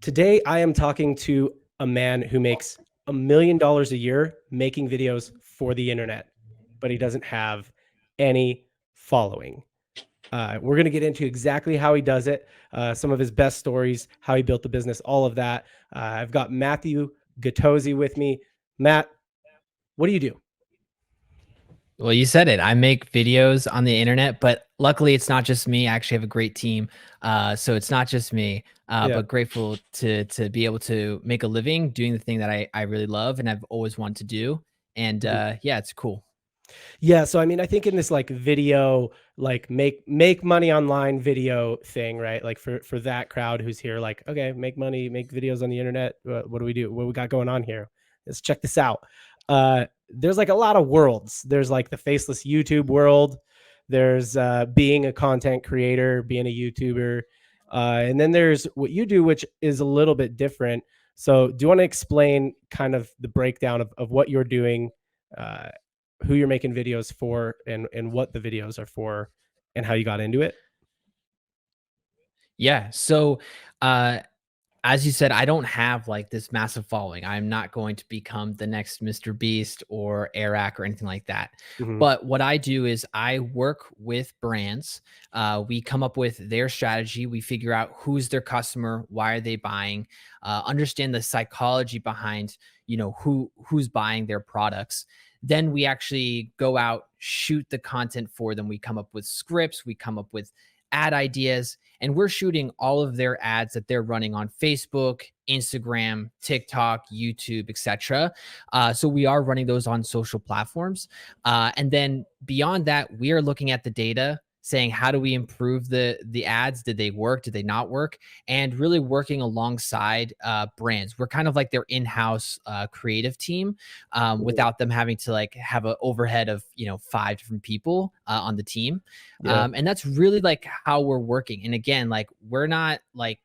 Today, I am talking to a man who makes $1 million a year making videos for the internet, but he doesn't have any following. We're going to get into exactly how he does it, some of his best stories, how he built the business, all of that. I've got Matthew Gattozzi with me. Matt, what do you do? Well, you said it. I make videos on the internet, but luckily it's not just me. I actually have a great team. So it's not just me, Yeah. but grateful to be able to make a living doing the thing that I really love and I've always wanted to do. And Mhm. yeah, it's cool. Yeah, so I mean, I think in this like video, like make money online video thing, right? Like for that crowd who's here, like, okay, make money, make videos on the internet. What do we do? What we got going on here? Let's check this out. There's like a lot of worlds. There's like the faceless YouTube world. There's being a content creator, being a YouTuber, and then there's what you do, which is a little bit different. So, do you want to explain kind of the breakdown of what you're doing? Uh, who you're making videos for and what the videos are for and how you got into it? Yeah. So uh as you said, I don't have like this massive following. I'm not going to become the next Mr. Beast or Eric or anything like that. Mhm. But what I do is I work with brands. We come up with their strategy. We figure out who's their customer, why are they buying, understand the psychology behind who's buying their products. Then we actually go out, shoot the content for them. We come up with scripts. We come up with ad ideas, and we're shooting all of their ads that they're running on Facebook, Instagram, TikTok, YouTube, etc. So we are running those on social platforms, and then beyond that, we are looking at the data, saying how do we improve the ads? Did they work? Did they not work? And really working alongside brands. We're kind of like their in-house creative team, Mhm. without them having to like have an overhead of 5 different people on the team. Yeah. And that's really like how we're working. And again, like we're not like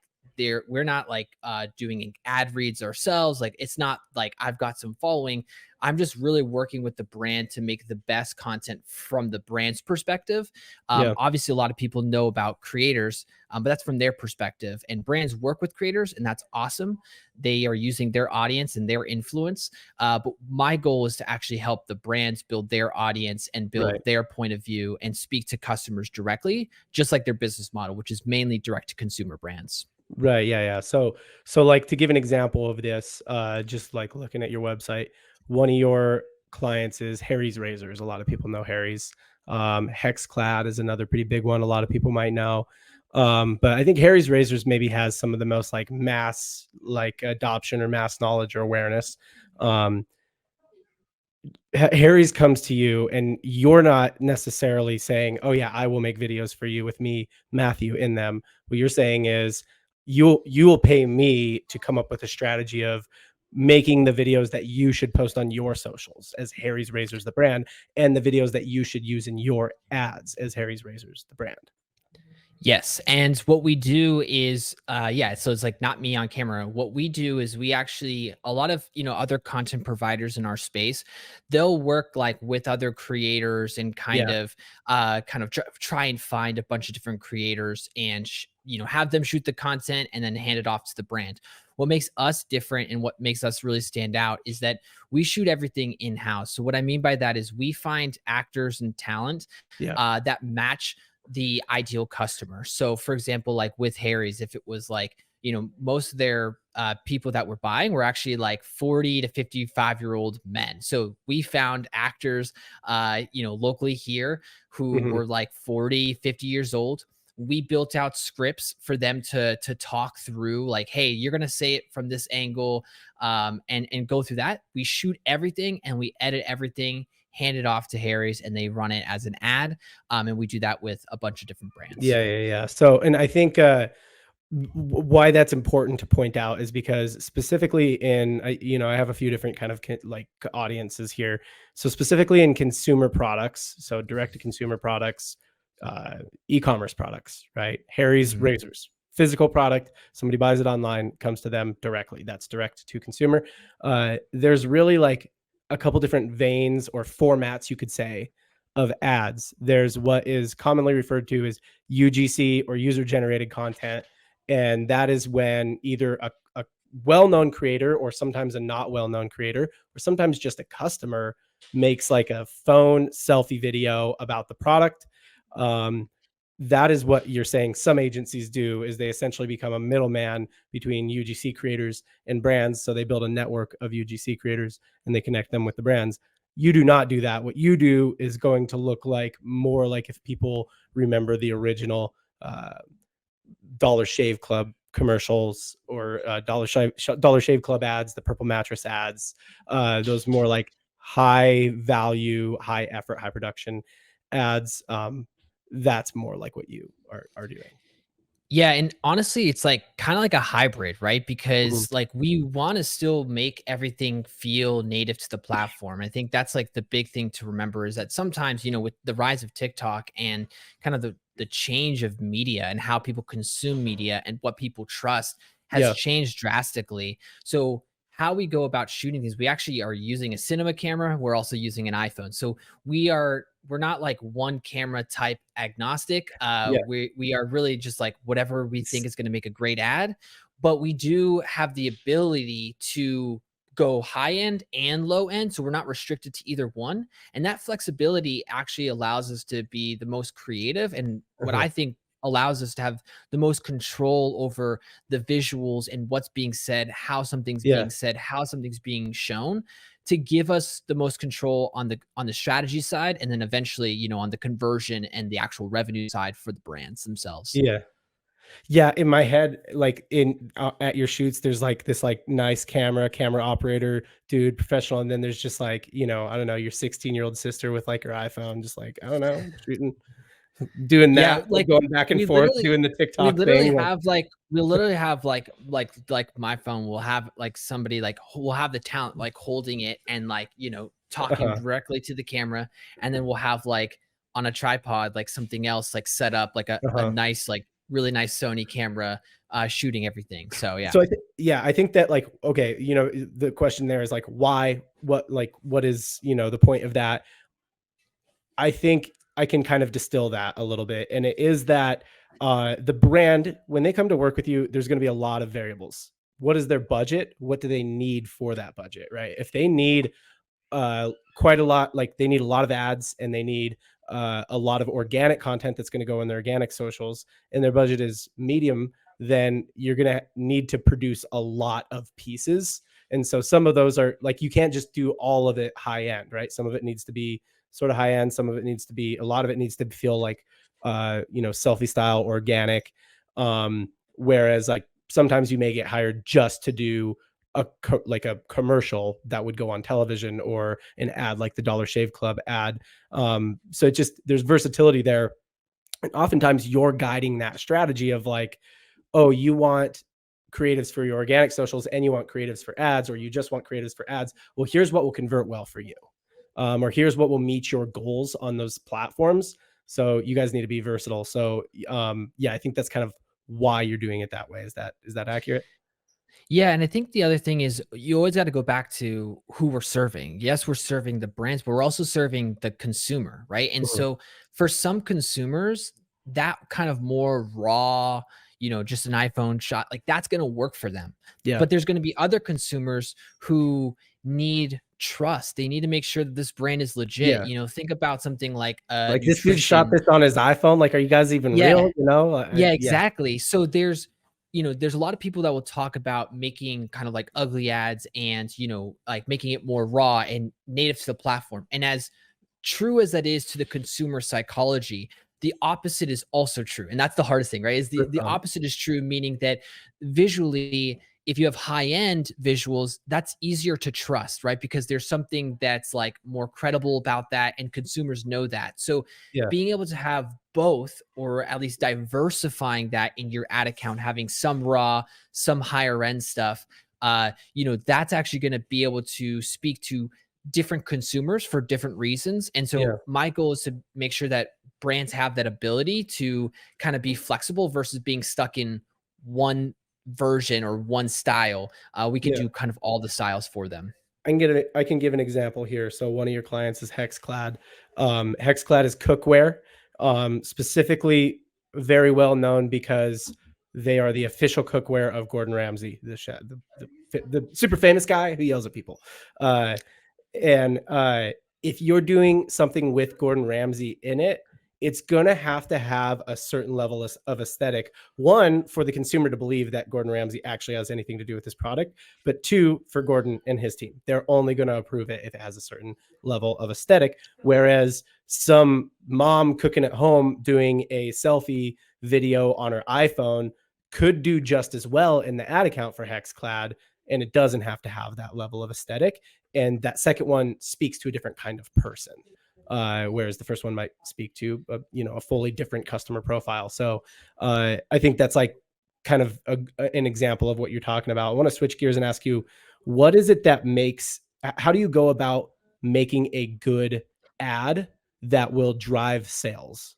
doing ad reads ourselves. Like it's not like I've got some following. I'm just really working with the brand to make the best content from the brand's perspective. Yeah. Obviously a lot of people know about creators, but that's from their perspective, and brands work with creators, and that's awesome. They are using their audience and their influence, but my goal is to actually help the brands build their audience and build Right. their point of view and speak to customers directly, just like their business model, which is mainly direct to consumer brands. Right. Yeah. Yeah. So like to give an example of this, just like looking at your website, one of your clients is Harry's Razors. A lot of people know Harry's. Hexclad is another pretty big one. A lot of people might know. But I think Harry's Razors maybe has some of the most like mass like adoption or mass knowledge or awareness. Um, Harry's comes to you and you're not necessarily saying, "Oh yeah, I will make videos for you with me, Matthew, in them." What you're saying is you will pay me to come up with a strategy of making the videos that you should post on your socials as Harry's Razors the brand and the videos that you should use in your ads as Harry's Razors the brand. Yes, and what we do is, yeah, so it's like not me on camera. What we do is we actually a lot of other content providers in our space, they'll work like with other creators and Yeah. kind of try and find a bunch of different creators and have them shoot the content and then hand it off to the brand. What makes us different and what makes us really stand out is that we shoot everything in house. So what I mean by that is we find actors and talent Yeah. that match the ideal customer. So, for example, like with Harry's, if it was like, most of their people that were buying were actually like 40 to 55-year-old men. So we found actors, locally here who Mhm. were like 40, 50 years old. We built out scripts for them to talk through, like, hey, you're gonna say it from this angle, and go through that. We shoot everything and we edit everything, hand it off to Harry's, and they run it as an ad. And we do that with a bunch of different brands. Yeah, yeah, yeah. So, and I think why that's important to point out is because specifically in I have a few different kind of audiences here. So specifically in consumer products, so direct to consumer products, uh, e-commerce products, right? Harry's Mhm. razors, physical product. Somebody buys it online, comes to them directly. That's direct to consumer. There's really like a couple different veins or formats you could say of ads. There's what is commonly referred to as UGC or user generated content, And that is when either a well-known creator, or sometimes a not well-known creator, or sometimes just a customer, makes like a phone selfie video about the product. Um, that is what you're saying some agencies do, is they essentially become a middleman between UGC creators and brands. So they build a network of UGC creators and they connect them with the brands. You do not do that. What you do is going to look like more like if people remember the original Dollar Shave Club commercials, or Dollar Shave Club ads, the purple mattress ads, those more like high value, high effort, high production ads. That's more like what you are doing. Yeah, and honestly, it's like kind of like a hybrid, right? Mhm. Because like we want to still make everything feel native to the platform. I think that's like the big thing to remember is that sometimes, with the rise of TikTok and kind of the change of media and how people consume media and what people trust has Yeah. changed drastically. So how we go about shooting these, we actually are using a cinema camera. We're also using an iPhone. So we're not like one camera type agnostic. Yeah. We are really just like whatever we think is going to make a great ad, but we do have the ability to go high end and low end, so we're not restricted to either one. And that flexibility actually allows us to be the most creative, and what Uh-huh. I think allows us to have the most control over the visuals and what's being said, Yeah. how something's being shown, to give us the most control on the strategy side, and then eventually, on the conversion and the actual revenue side for the brands themselves. Yeah. Yeah, in my head, like in at your shoots, there's like this like nice camera operator dude, professional, and then there's just like, I don't know, your 16-year-old sister with like her iPhone, just like, I don't know, shooting, doing Yeah, that, like going back and we forth, literally doing the we TikTok literally thing. Like, have like we literally have like my phone will have like somebody like will have the talent like holding it and like, talking uh-huh, directly to the camera, and then we'll have like on a tripod like something else like set up like a uh-huh. nice like really nice Sony camera shooting everything. So yeah. So yeah, I think that like, okay, the question there is like, why, what is, the point of that? I think I can kind of distill that a little bit. And it is that the brand, when they come to work with you, there's going to be a lot of variables. What is their budget? What do they need for that budget? Right. If they need quite a lot, like they need a lot of ads and they need a lot of organic content that's going to go in their organic socials, and their budget is medium, then you're going to need to produce a lot of pieces. And so some of those are like, you can't just do all of it high end, right? Some of it needs to be sort of high end. Some of it needs to be, a lot of it needs to feel like, selfie style, organic. Whereas like sometimes you may get hired just to do like a commercial that would go on television, or an ad like the Dollar Shave Club ad. So it just, there's versatility there. And oftentimes you're guiding that strategy of like, oh, you want creatives for your organic socials and you want creatives for ads, or you just want creatives for ads. Well, here's what will convert well for you. Or here's what will meet your goals on those platforms. So you guys need to be versatile. So yeah, I think that's kind of why you're doing it that way. Is that accurate? Yeah, and I think the other thing is you always got to go back to who we're serving. Yes, we're serving the brands, but we're also serving the consumer, right? And Mhm. so for some consumers, that kind of more raw, just an iPhone shot, like that's going to work for them. Yeah. But there's going to be other consumers who need trust. They need to make sure that this brand is legit. Yeah. Think about something like Like, this dude shot nutrition. this on his iPhone, like, are you guys even Yeah, real, you know? yeah, Yeah, exactly. So there's a lot of people that will talk about making kind of like ugly ads and, like making it more raw and native to the platform. And as true as that is to the consumer psychology, the opposite is also true. And that's the hardest thing, right? Is the opposite is true, meaning that visually, if you have high-end visuals, that's easier to trust, right? Because there's something that's like more credible about that and consumers know that. So yeah, being able to have both, or at least diversifying that in your ad account, having some raw, some higher end stuff, that's actually going to be able to speak to different consumers for different reasons. And yeah, so my goal is to make sure that brands have that ability to kind of be flexible versus being stuck in one version or one style. We can yeah. do kind of all the styles for them. I can give an example here. So one of your clients is Hexclad. Hexclad is cookware, specifically very well known because They are the official cookware of Gordon Ramsay, the super famous guy who yells at people. And if you're doing something with Gordon Ramsay in it, it's gonna have to have a certain level of aesthetic. One, for the consumer to believe that Gordon Ramsay actually has anything to do with this product, but two, for Gordon and his team, they're only going to approve it if it has a certain level of aesthetic. Whereas some mom cooking at home doing a selfie video on her iPhone could do just as well in the ad account for Hexclad, and it doesn't have to have that level of aesthetic. And that second one speaks to a different kind of person, whereas the first one might speak to a fully different customer profile. So I think that's like kind of an example of what you're talking about. I want to switch gears and ask you, what is it that makes? How do you go about making a good ad that will drive sales?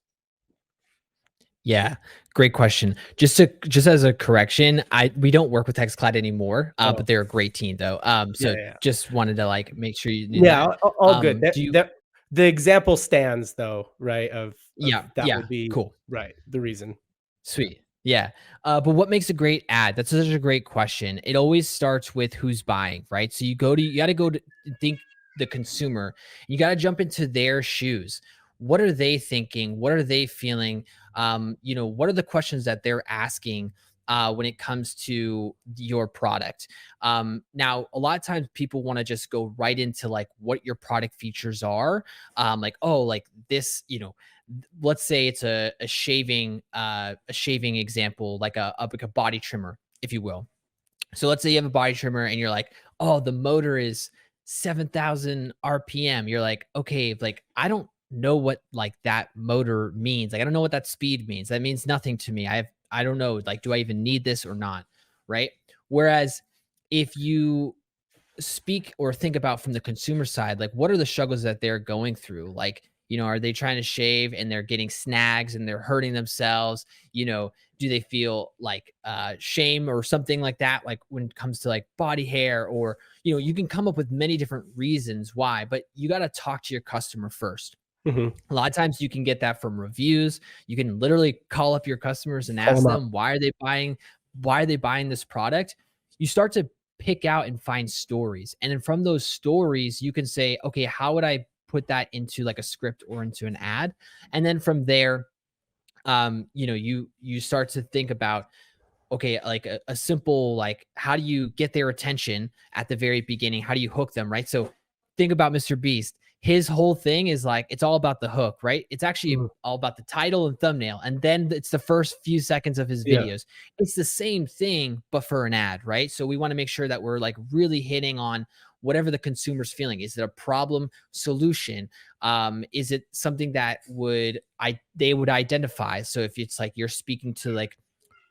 Yeah, great question. Just as a correction, we don't work with Hexclad anymore, Oh, but they're a great team though. yeah, So yeah, just wanted to like make sure you knew yeah. that. All good. Do you? That the example stands though, right? Of Yeah, that yeah, would be cool. right. The reason. Sweet. Yeah. But what makes a great ad? That's such a great question. It always starts with who's buying, right? So you got to go to think the consumer. You got to jump into their shoes. What are they thinking? What are they feeling? What are the questions that they're asking when it comes to your product? Now, a lot of times people want to just go right into like what your product features are. Like, oh, like this, let's say it's a shaving example, like a body trimmer, if you will. So let's say you have a body trimmer and you're like, oh, the motor is 7,000 RPM. You're like, okay, like I don't know what like that motor means. Like I don't know what that speed means. That means nothing to me. I don't know. Like, do I even need this or not? Right. Whereas if you speak or think about from the consumer side, like what are the struggles that they're going through? Like, are they trying to shave and they're getting snags and they're hurting themselves? Do they feel like shame or something like that? Like when it comes to like body hair, or, you can come up with many different reasons why, but you got to talk to your customer first. Mm-hmm. A lot of times you can get that from reviews. You can literally call up your customers and Call ask them up. them, why are they buying this product? You start to pick out and find stories. And then from those stories, you can say, okay, how would I put that into like a script or into an ad? And then from there, you start to think about, okay, like a simple, like, how do you get their attention at the very beginning? How do you hook them, right? So think about Mr. Beast. His whole thing is like, it's all about the hook, right? It's actually Mhm. all about the title and thumbnail. And then it's the first few seconds of his Yeah. videos. It's the same thing, but for an ad, right? So we want to make sure that we're like really hitting on whatever the consumer's feeling. Is it a problem solution? Is it something that they would identify? So if it's like you're speaking to like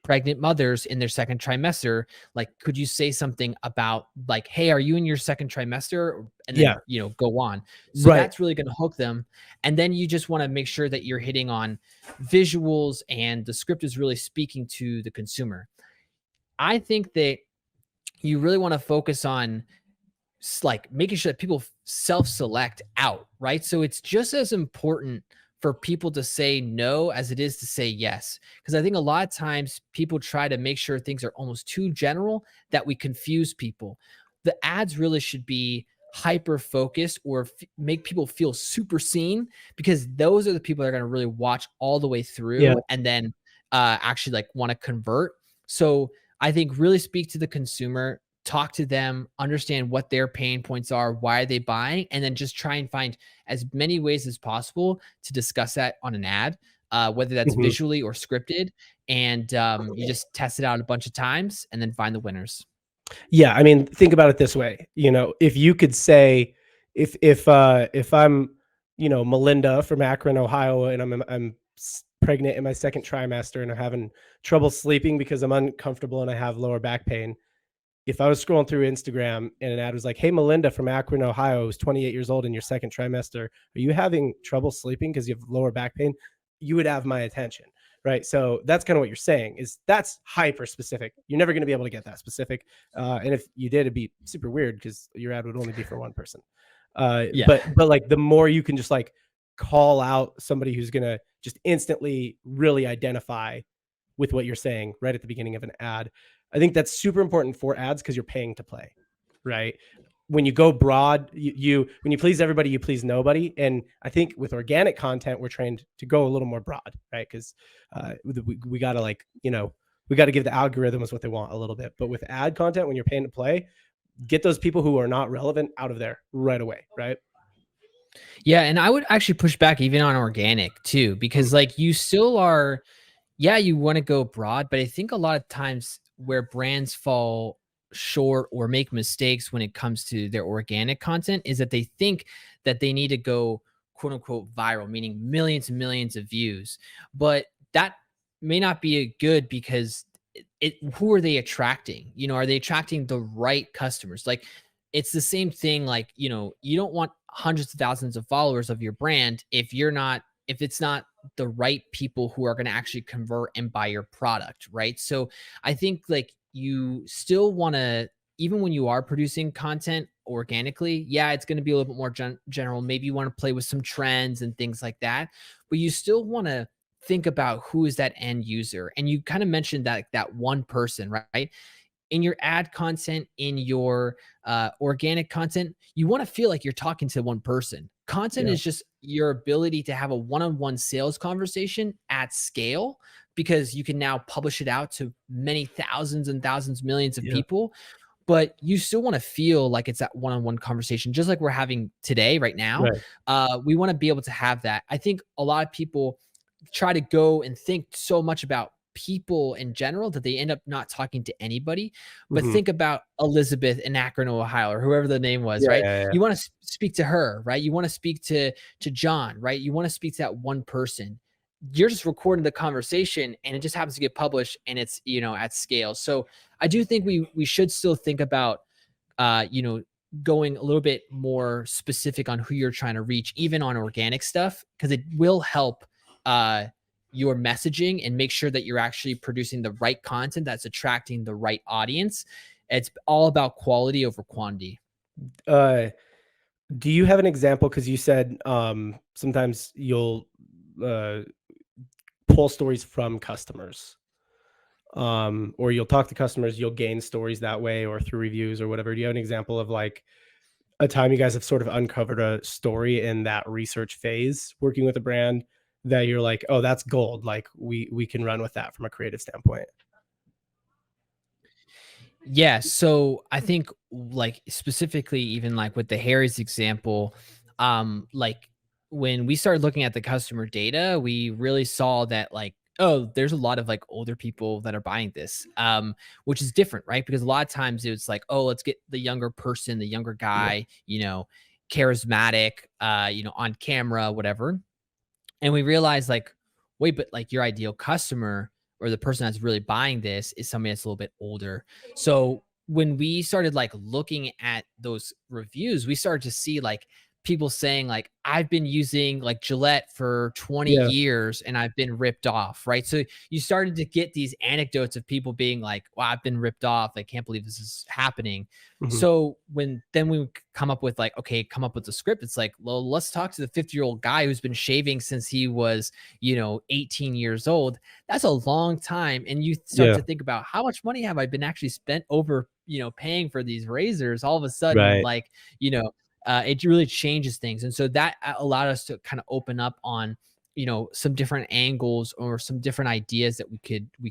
pregnant mothers in their second trimester, like could you say something about like, hey, are you in your second trimester? And Yeah. then go on. So Right. that's really going to hook them. And then you just want to make sure that you're hitting on visuals and the script is really speaking to the consumer. I think that you really want to focus on like making sure that people self-select out, right? So it's just as important for people to say no as it is to say yes. Because I think a lot of times people try to make sure things are almost too general that we confuse people. The ads really should be hyper focused or make people feel super seen, because those are the people that are going to really watch all the way Yeah. through and then actually like want to convert. So I think really speak to the consumer, talk to them, understand what their pain points are, why are they buying, and then just try and find as many ways as possible to discuss that on an ad, whether that's Mhm. visually or scripted. And you just test it out a bunch of times and then find the winners. Yeah, I mean, think about it this way, if you could say, if I'm, Melinda from Akron, Ohio, and I'm pregnant in my second trimester and I'm having trouble sleeping because I'm uncomfortable and I have lower back pain. If I was scrolling through Instagram and an ad was like, "Hey, Melinda from Akron, Ohio, who's 28 years old in your second trimester, are you having trouble sleeping because you have lower back pain?" You would have my attention, right? So that's kind of what you're saying, is that's hyper specific. You're never going to be able to get that specific, and if you did, it'd be super weird because your ad would only be for one person. Yeah. But like the more you can just like call out somebody who's going to just instantly really identify with what you're saying right at the beginning of an ad. I think that's super important for ads because you're paying to play, right? When you go broad, when you please everybody, you please nobody. And I think with organic content, we're trained to go a little more broad, right? Because we got to like, we got to give the algorithms what they want a little bit. But with ad content, when you're paying to play, get those people who are not relevant out of there right away, right? Yeah, and I would actually push back even on organic too, Mm. because like you still are, yeah, you want to go broad, but I think a lot of times where brands fall short or make mistakes when it comes to their organic content is that they think that they need to go quote unquote viral, meaning millions and millions of views. But that may not be a good because who are they attracting? Are they attracting the right customers? Like it's the same thing, like, you don't want hundreds of thousands of followers of your brand if it's not the right people who are going to actually convert and buy your product, right? So I think like you still want to, even when you are producing content organically, yeah, it's going to be a little bit more general. Maybe you want to play with some trends and things like that, but you still want to think about who is that end user. And you kind of mentioned that one person, right? In your ad content, in your organic content, you want to feel like you're talking to one person. Content Yeah. is just your ability to have a one-on-one sales conversation at scale because you can now publish it out to many thousands and thousands, millions of Yeah. people. But you still want to feel like it's that one-on-one conversation, just like we're having today, right now. Right. We want to be able to have that. I think a lot of people try to go and think so much about people in general that they end up not talking to anybody. But Hmm. think about Elizabeth in Akron, Ohio, or whoever the name was, Yeah. right? Yeah. Yeah. You want to speak to her, right? You want to speak to John, right? You want to speak to that one person. You're just recording the conversation and it just happens to get published and it's, at scale. So I do think we should still think about uh, you know, going a little bit more specific on who you're trying to reach, even on organic stuff, because it will help uh, your messaging and make sure that you're actually producing the right content that's attracting the right audience. It's all about quality over quantity. Uh, do you have an example? Because you said sometimes you'll uh, pull stories from customers, or you'll talk to customers, you'll gain stories that way, or through reviews or whatever. Do you have an example of like a time you guys have sort of uncovered a story in that research phase working with a brand that you're like, oh, that's gold. Like we can run with that from a creative standpoint. Yeah, so I think like specifically even like with the Harry's example, like when we started looking at the customer data, we really saw that like, oh, there's a lot of like older people that are buying this. Which is different, right? Because a lot of times it's like, oh, let's get the younger person, the younger Yeah. guy, charismatic, on camera, whatever. And we realized like, wait, but like your ideal customer or the person that's really buying this is somebody that's a little bit older. So when we started like looking at those reviews, we started to see like people saying like I've been using like Gillette for 20 Yeah. years and I've been ripped off, right? So you started to get these anecdotes of people being like, wow, I've been ripped off. I can't believe this is happening. Mhm. So when then we come up with like, okay, come up with the script. It's like, well, let's talk to the 50-year-old guy who's been shaving since he was, 18 years old. That's a long time. And you start Yeah. to think about how much money have I been actually spent over, paying for these razors. All of a sudden, Right. like, it really changes things. And so that allowed us to kind of open up on, some different angles or some different ideas that we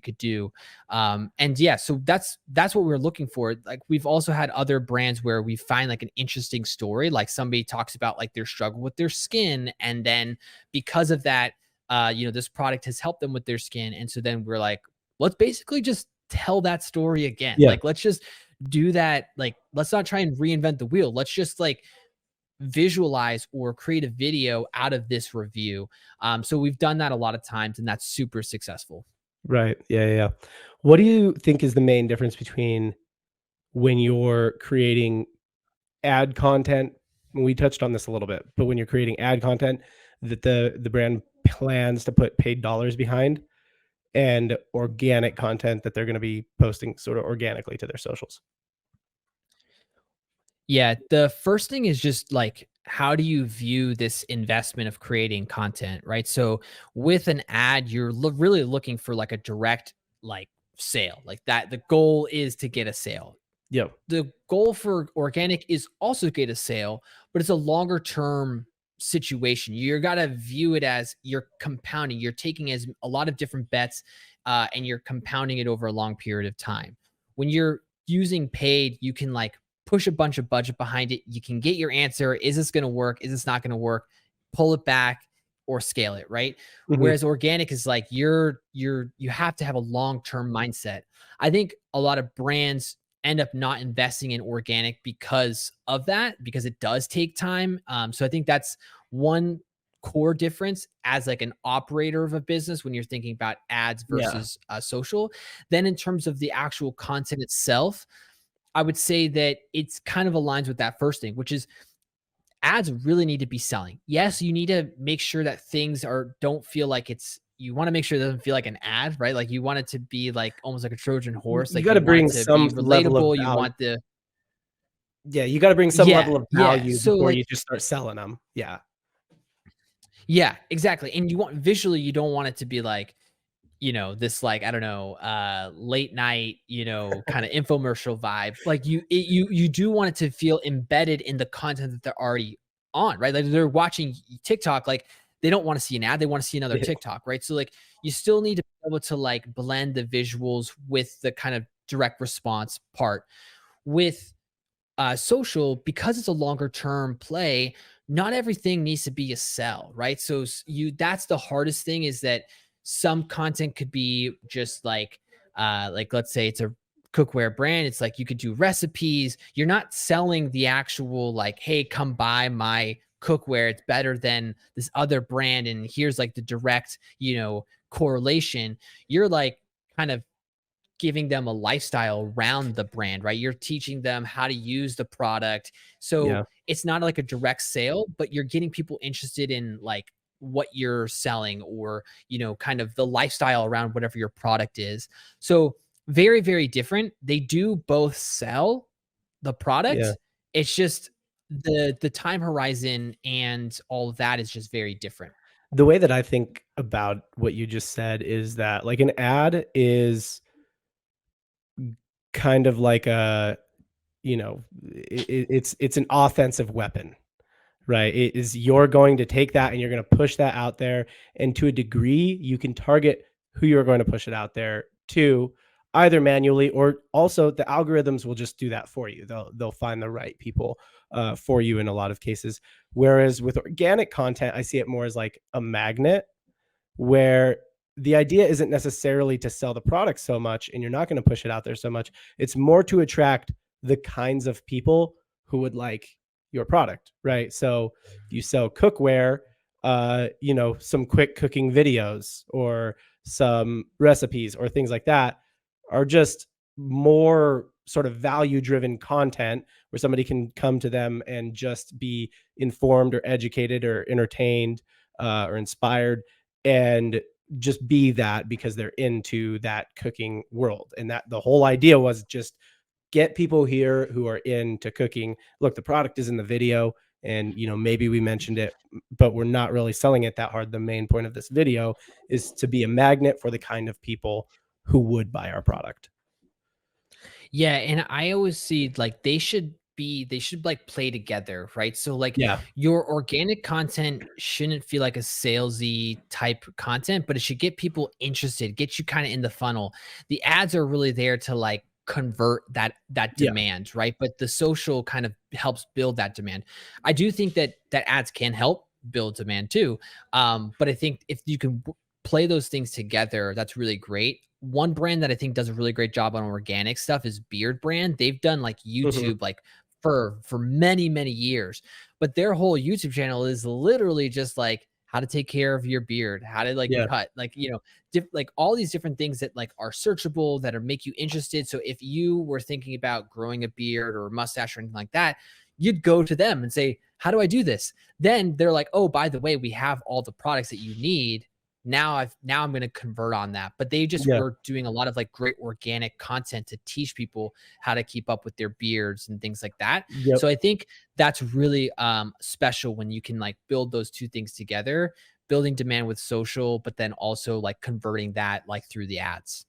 could do. And yeah, so that's what we're looking for. Like we've also had other brands where we find like an interesting story, like somebody talks about like their struggle with their skin, and then because of that, this product has helped them with their skin. And so then we're like, let's basically just tell that story again. Yeah. Like let's just do that. Like let's not try and reinvent the wheel. Let's just like visualize or create a video out of this review. So we've done that a lot of times, and that's super successful. Right. Yeah, yeah, yeah. What do you think is the main difference between when you're creating ad content? We touched on this a little bit, but when you're creating ad content that the brand plans to put paid dollars behind, and organic content that they're going to be posting sort of organically to their socials. Yeah, the first thing is just like, how do you view this investment of creating content, right? So with an ad, you're really looking for like a direct like sale. Like that, the goal is to get a sale. Yep. The goal for organic is also to get a sale, but it's a longer term situation. You got to view it as you're compounding. You're taking as a lot of different bets, and you're compounding it over a long period of time. When you're using paid, you can like push a bunch of budget behind it. You can get your answer. Is this going to work? Is this not going to work? Pull it back or scale it, right? Mhm. Whereas organic is like you have to have a long-term mindset. I think a lot of brands end up not investing in organic because of that, because it does take time. So I think that's one core difference as like an operator of a business when you're thinking about ads Yeah. versus social. Then in terms of the actual content itself, I would say that it's kind of aligns with that first thing, which is ads really need to be selling. Yes, you need to make sure that things are don't feel like it's you want to make sure it doesn't feel like an ad, right? Like you want it to be like almost like a Trojan horse. You Like you gotta want it bring to be some level of relatable. You value. want the Yeah, you gotta bring some yeah, level of yeah. value So before you like just start selling them. Yeah. yeah, exactly. And you want visually, you don't want it to be like, this like, I don't know, late night, kind of infomercial vibe. Like you do want it to feel embedded in the content that they're already on, right? Like they're watching TikTok, like they don't want to see an ad, they want to see another Yeah. TikTok, right? So like you still need to be able to like blend the visuals with the kind of direct response part. With social, because it's a longer term play, not everything needs to be a sell, right? So you that's the hardest thing, is that some content could be just like let's say it's a cookware brand, it's like you could do recipes, you're not selling the actual like, hey, come buy my cookware, it's better than this other brand and here's like the direct correlation. You're like kind of giving them a lifestyle around the brand, right? You're teaching them how to use the product. So Yeah. it's not like a direct sale, but you're getting people interested in like what you're selling, or, kind of the lifestyle around whatever your product is. So very, very different. They do both sell the Yeah. product. It's just the time horizon and all of that is just very different. The way that I think about what you just said is that, like, an ad is kind of like it's an offensive weapon. Right, it is you're going to take that and you're gonna push that out there, and to a degree, you can target who you're going to push it out there to, either manually or also the algorithms will just do that for you. They'll find the right people, for you in a lot of cases. Whereas with organic content, I see it more as like a magnet where the idea isn't necessarily to sell the product so much and you're not going to push it out there so much. It's more to attract the kinds of people who would like your product, right? So if you sell cookware, some quick cooking videos or some recipes or things like that are just more sort of value driven content where somebody can come to them and just be informed or educated or entertained, or inspired, and just be that because they're into that cooking world. And that the whole idea was just get people here who are into cooking. Look, the product is in the video and maybe we mentioned it, but we're not really selling it that hard. The main point of this video is to be a magnet for the kind of people who would buy our product. Yeah, and I always see like they should like play together, right? So like Yeah. your organic content shouldn't feel like a salesy type content, but it should get people interested, get you kind of in the funnel. The ads are really there to like convert that Yeah. demand, right? But the social kind of helps build that demand. I do think that ads can help build demand too. But I think if you can play those things together, that's really great. One brand that I think does a really great job on organic stuff is Beard Brand. They've done like Mhm. YouTube like for many, many years. But their whole YouTube channel is literally just like how to take care of your beard, how to like Yeah. cut, like, like all these different things that like are searchable, that are make you interested. So if you were thinking about growing a beard or a mustache or anything like that, you'd go to them and say, "How do I do this?" Then they're like, "Oh, by the way, we have all the products that you need. Now I'm going to convert on that." But they just Yeah. were doing a lot of like great organic content to teach people how to keep up with their beards and things like that. Yep. So I think that's really special when you can like build those two things together, building demand with social, but then also like converting that like through the ads.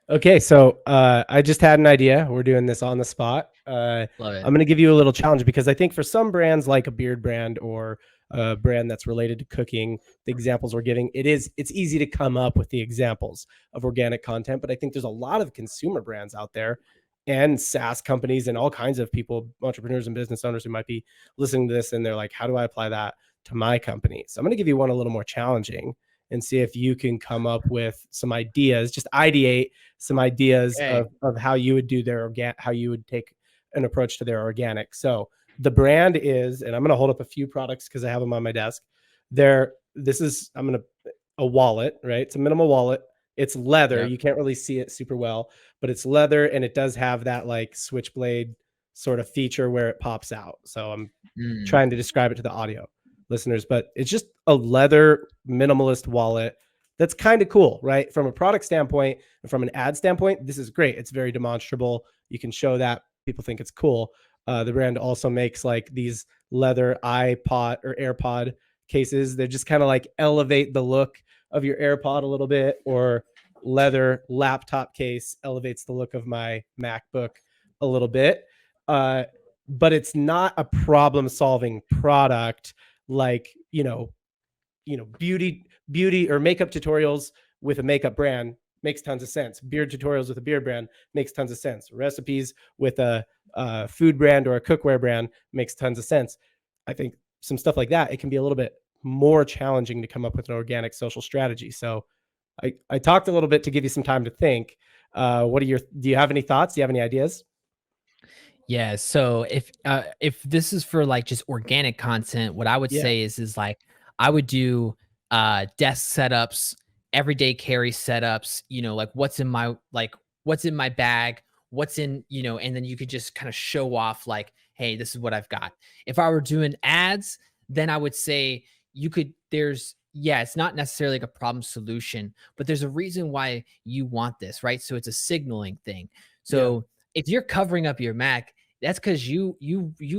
Okay, so I just had an idea. We're doing this on the spot. Love I'm it. going to give you a little challenge because I think for some brands, like a beard brand or a brand that's related to cooking, the examples we're giving, it's easy to come up with the examples of organic content. But I think there's a lot of consumer brands out there and SaaS companies and all kinds of people, entrepreneurs and business owners who might be listening to this and they're like, how do I apply that to my company? So I'm going to give you one a little more challenging and see if you can come up with some ideas. Just ideate some ideas Okay. of how you would do their how you would take an approach to their organic. So the brand is, and I'm going to hold up a few products because I have them on my desk. This is, I'm going to, a wallet, right? It's a minimal wallet. It's leather. Yep. You can't really see it super well, but it's leather and it does have that like switchblade sort of feature where it pops out. So I'm Mm, trying to describe it to the audio listeners, but it's just a leather minimalist wallet that's kind of cool, right? From a product standpoint and from an ad standpoint, this is great. It's very demonstrable. You can show that people think it's cool. The brand also makes like these leather iPod or AirPod cases. They just kind of like elevate the look of your AirPod a little bit, or leather laptop case elevates the look of my MacBook a little bit. Uh, but it's not a problem solving product like, beauty or makeup tutorials with a makeup brand makes tons of sense. Beard tutorials with a beard brand makes tons of sense. Recipes with a food brand or a cookware brand makes tons of sense. I think some stuff like that, it can be a little bit more challenging to come up with an organic social strategy. So I talked a little bit to give you some time to think. Do you have any thoughts? Do you have any ideas? yeah. So if this is for like just organic content, what I would Yeah. say is like I would do desk setups, everyday carry setups, like what's in my bag, what's in, and then you could just kind of show off like, hey, this is what I've got. If I were doing ads, then I would say it's not necessarily like a problem solution, but there's a reason why you want this, right? So it's a signaling thing. Yeah. So if you're covering up your Mac, that's because you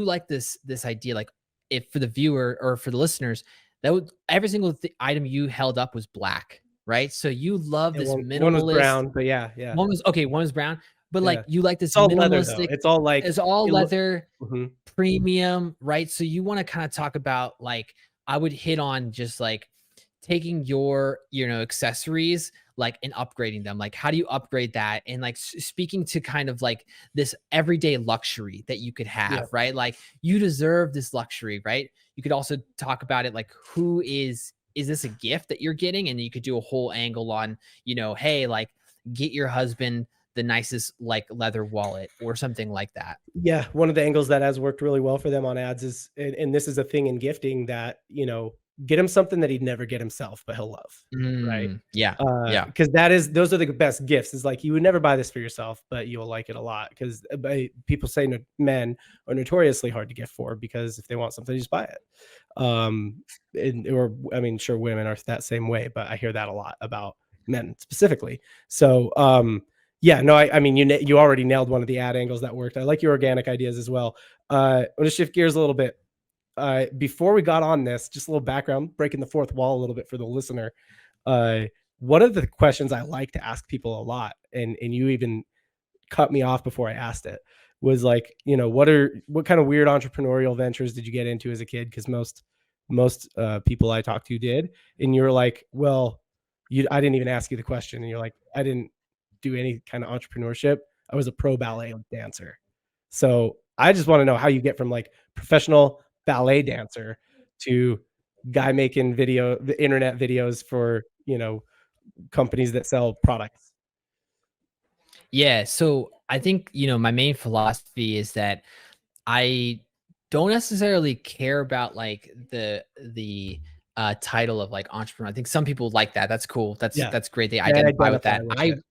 like this idea. Like if for the viewer or for the listeners, that would every single item you held up was black, right? So you love And this one was minimalist. brown, but yeah, yeah. One was okay, one was brown, but like Yeah. you like It's this all leather though. minimalistic. It's all like It's all it look leather, mhm. premium, right? So you want to kind of talk about like I would hit on just like taking your accessories like and upgrading them. Like how do you upgrade that? And like speaking to kind of like this everyday luxury that you could Yeah. have, right? Like you deserve this luxury, right? You could also talk about it like who is this a gift that you're getting? And you could do a whole angle on, hey, like get your husband the nicest like leather wallet or something like that. Yeah, one of the angles that has worked really well for them on ads is, and this is a thing in gifting that, get him something that he'd never get himself, but he'll love, right? Yeah. Yeah. Because those are the best gifts. Is like you would never buy this for yourself, but you'll like it a lot. Because people say men are notoriously hard to gift for because if they want something, just buy it. Or I mean, sure, women are that same way, but I hear that a lot about men specifically. So, yeah, no, I mean, you already nailed one of the ad angles that worked. I like your organic ideas as well. I'm gonna shift gears a little bit. Before we got on this, just a little background, breaking the fourth wall a little bit for the listener. Uh, one of the questions I like to ask people a lot, and you even cut me off before I asked it, was like, what kind of weird entrepreneurial ventures did you get into as a kid? Because most people I talked to did, and you're like, well, I didn't even ask you the question, and you're like, I didn't do any kind of entrepreneurship. I was a pro ballet dancer. So I just want to know how you get from like professional ballet dancer to guy making the internet videos for, companies that sell products. Yeah. So I think, my main philosophy is that I don't necessarily care about like the title of like entrepreneur. I think some people like that. That's cool. That's Yeah. that's great. They They identify with identify that. with it.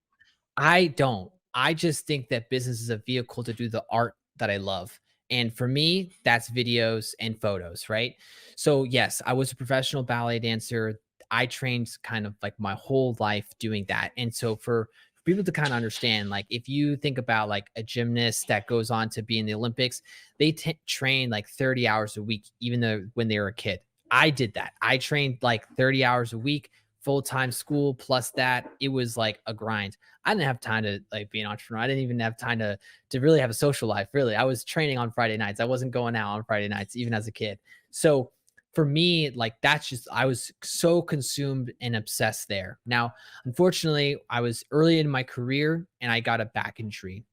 I don't. I just think that business is a vehicle to do the art that I love. And for me, that's videos and photos, right? So, yes, I was a professional ballet dancer. I trained kind of like my whole life doing that. And so, for people to kind of understand, like if you think about like a gymnast that goes on to be in the Olympics, they train like 30 hours a week, even though when they were a kid. I did that. I trained like 30 hours a week full-time school plus that, it was like a grind. I didn't have time to like be an entrepreneur. I didn't even have time to really have a social life. Really, I was training on Friday nights. I wasn't going out on Friday nights, even as a kid. So for me, like that's just I was so consumed and obsessed there. Now, unfortunately, I was early in my career and I got a back injury.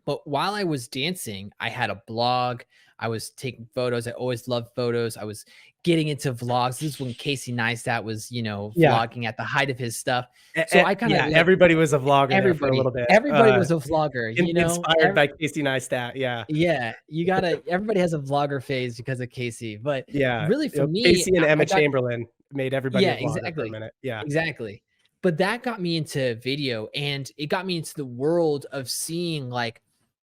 But while I was dancing, I had a blog. I was taking photos. I always loved photos. I was getting into vlogs. This is when Casey Neistat was, Yeah. vlogging at the height of his stuff. So I kind of Yeah, like everybody was a vlogger there for a little bit. everybody was a vlogger, Inspired by Casey Neistat. Yeah. yeah, you gotta everybody has a vlogger phase because of Casey. But Yeah. really for me, Casey and I Emma got Chamberlain made everybody yeah, a vlogger for a exactly. minute. Yeah. Exactly. But that got me into video and it got me into the world of seeing like,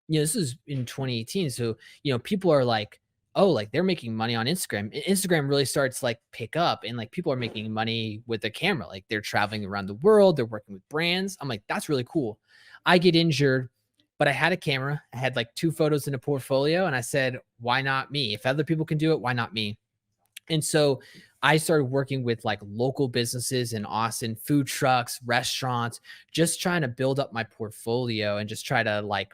this is in 2018. So, people are like, oh, like they're making money on Instagram. Instagram really starts to like pick up and like people are making money with a camera. Like they're traveling around the world, they're working with brands. I'm like, that's really cool. I get injured, but I had a camera. I had like 2 photos in a portfolio and I said, why not me? If other people can do it, why not me? And so I started working with like local businesses in Austin, food trucks, restaurants, just trying to build up my portfolio and just try to like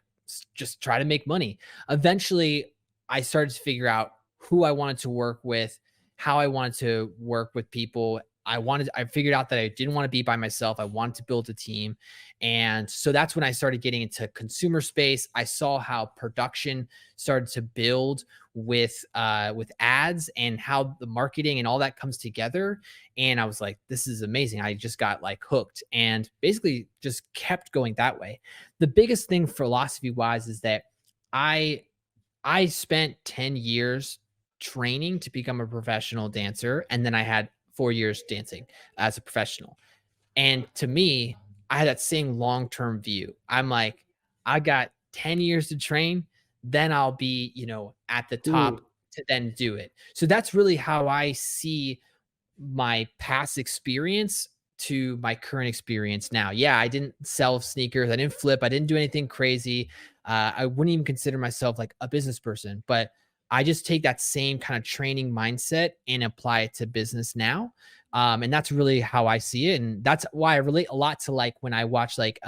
just try to make money. Eventually, I started to figure out who I wanted to work with, how I wanted to work with people. I figured out that I didn't want to be by myself. I wanted to build a team. And so that's when I started getting into consumer space. I saw how production started to build with ads and how the marketing and all that comes together. And I was like, this is amazing. I just got like hooked and basically just kept going that way. The biggest thing philosophy wise is that I I spent 10 years training to become a professional dancer and then I had 4 years dancing as a professional. And to me, I had that same long-term view. I'm like, I got 10 years to train, then I'll be, at the Mm. top to then do it. So that's really how I see my past experience to my current experience now. Yeah, I didn't sell sneakers, I didn't flip, I didn't do anything crazy. I wouldn't even consider myself like a business person, but I just take that same kind of training mindset and apply it to business now. And that's really how I see it. And that's why I relate a lot to like when I watch like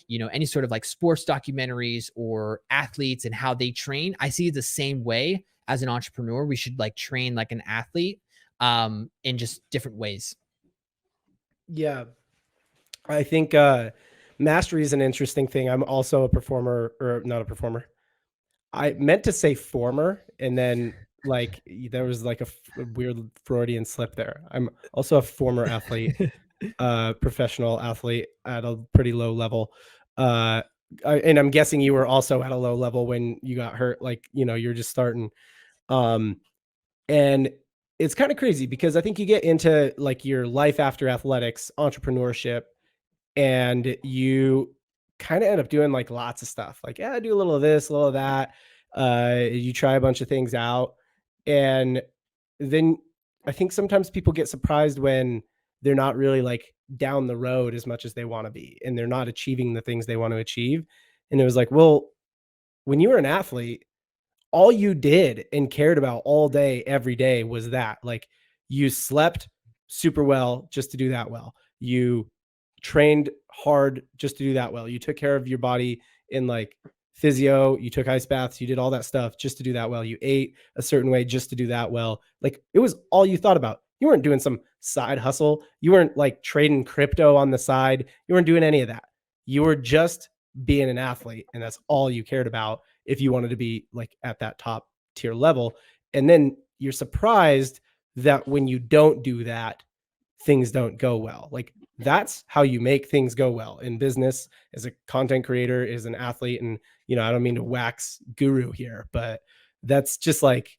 any sort of like sports documentaries or athletes and how they train. I see it the same way as an entrepreneur. We should like train like an athlete in just different ways. Yeah. I think mastery is an interesting thing. I'm also a performer, or not a performer. I meant to say former, and then like there was like a weird Freudian slip there. I'm also a former athlete, professional athlete at a pretty low level. Uh, and I'm guessing you were also at a low level when you got hurt. Like, you're just starting. Um, and it's kind of crazy because I think you get into like your life after athletics, entrepreneurship, and you kind of end up doing like lots of stuff. Like, yeah, I do a little of this, a little of that. You try a bunch of things out. And then I think sometimes people get surprised when they're not really like down the road as much as they want to be and they're not achieving the things they want to achieve. And it was like, well, when you were an athlete, all you did and cared about all day, every day was that. Like you slept super well just to do that well. You trained hard just to do that well. You took care of your body in like physio, you took ice baths, you did all that stuff just to do that well. You ate a certain way just to do that well. Like it was all you thought about. You weren't doing some side hustle. You weren't like trading crypto on the side. You weren't doing any of that. You were just being an athlete and that's all you cared about if you wanted to be like at that top tier level. And then you're surprised that when you don't do that, things don't go well. Like that's how you make things go well in business as a content creator, as an athlete. And, I don't mean to wax guru here, but that's just like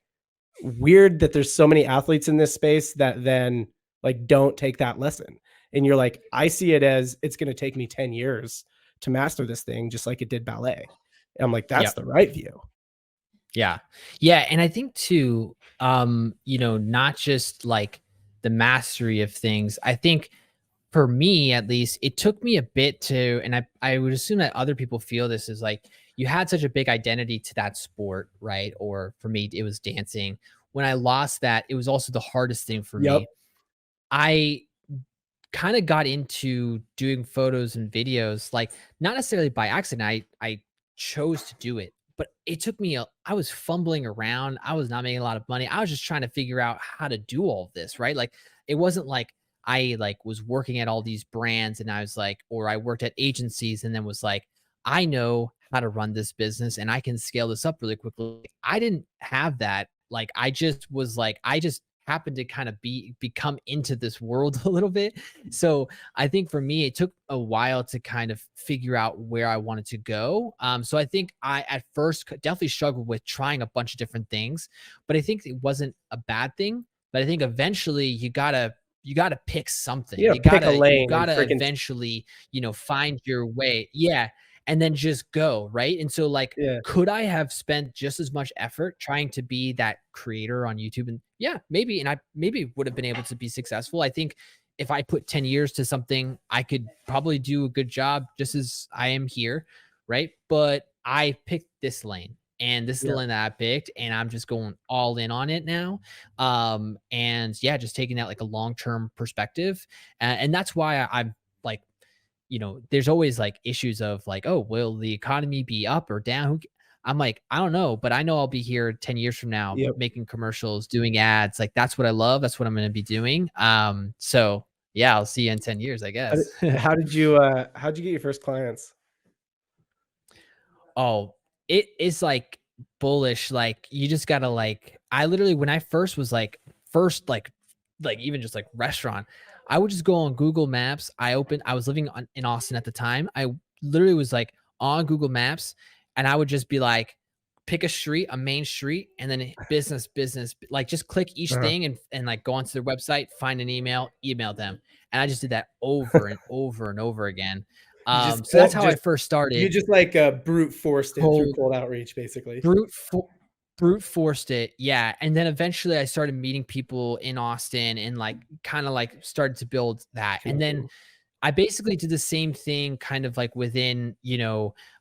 weird that there's so many athletes in this space that then like don't take that lesson. And you're like, I see it as it's going to take me 10 years to master this thing, just like it did ballet. And I'm like, that's Yep. the right view. Yeah. Yeah. And I think too, not just like the mastery of things. I think for me at least, it took me a bit to, and I would assume that other people feel this is like you had such a big identity to that sport, right? Or for me, it was dancing. When I lost that, it was also the hardest thing for Yep. me. I kind of got into doing photos and videos, like not necessarily by accident. I chose to do it, but it took me I was fumbling around. I was not making a lot of money. I was just trying to figure out how to do all of this, right? Like it wasn't like I like was working at all these brands and I was like, or I worked at agencies and then was like, I know how to run this business and I can scale this up really quickly. I didn't have that. Like I just was like, I just happened to kind of become into this world a little bit. So I think for me, it took a while to kind of figure out where I wanted to go. So I think I at first definitely struggled with trying a bunch of different things, but I think it wasn't a bad thing. But I think eventually you gotta pick something. You know, You pick a gotta you lane and gotta freaking eventually, find your way. Yeah. And then just go, right? And so like yeah, could I have spent just as much effort trying to be that creator on YouTube? And yeah, maybe. And I maybe would have been able to be successful. I think if I put 10 years to something, I could probably do a good job just as I am here. Right. But I picked this lane and this is the yeah, lane that I picked. And I'm just going all in on it now. And yeah, just taking that like a long term perspective. And that's why I'm like, there's always like issues of like, oh, will the economy be up or down? I'm like, I don't know, but I know I'll be here 10 years from now yep. making commercials, doing ads. Like that's what I love. That's what I'm going to be doing. So yeah, I'll see you in 10 years, I How did guess. how'd you get your first clients? Oh, it is like bullish. Like you just gotta like I literally when I first was like first like even just like restaurant, I would just go on Google Maps. I was living in Austin at the time. I literally was like on Google Maps and I would just be like pick a street, a main street, and then business, like just click each Uh-huh. thing and like go onto their website, find an email them. And I just did that over and over and over again. You just So that's cold how I just first you started. just like, brute forced it through Cold cold outreach, basically. brute fo brute forced it, yeah, and then eventually I started meeting people in Austin and, like, kinda, like, started to build that, and then Connecting. I basically did the same thing kind of, like, within,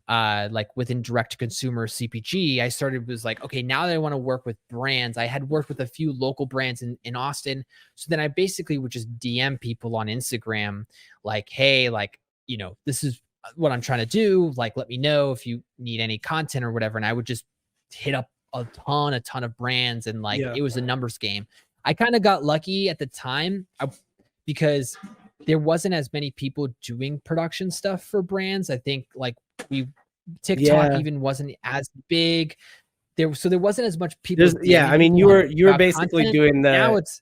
like, within direct to consumer CPG. I started was like, "Okay, now that I wanna work with brands," I had worked with a few local brands in Austin, so then I basically would just DM people on Instagram, like, "Hey, like, this is what I'm trying to do, like, let me know if you need any content or whatever," and I would just hit up a ton of brands and like Yeah. it was a numbers game. I kind of got lucky at the time because there wasn't as many people doing production stuff for brands. I think like we TikTok Yeah. even wasn't as big. There wasn't as much people There's yeah, DMing I mean, people on you were about basically content. doing Now the it's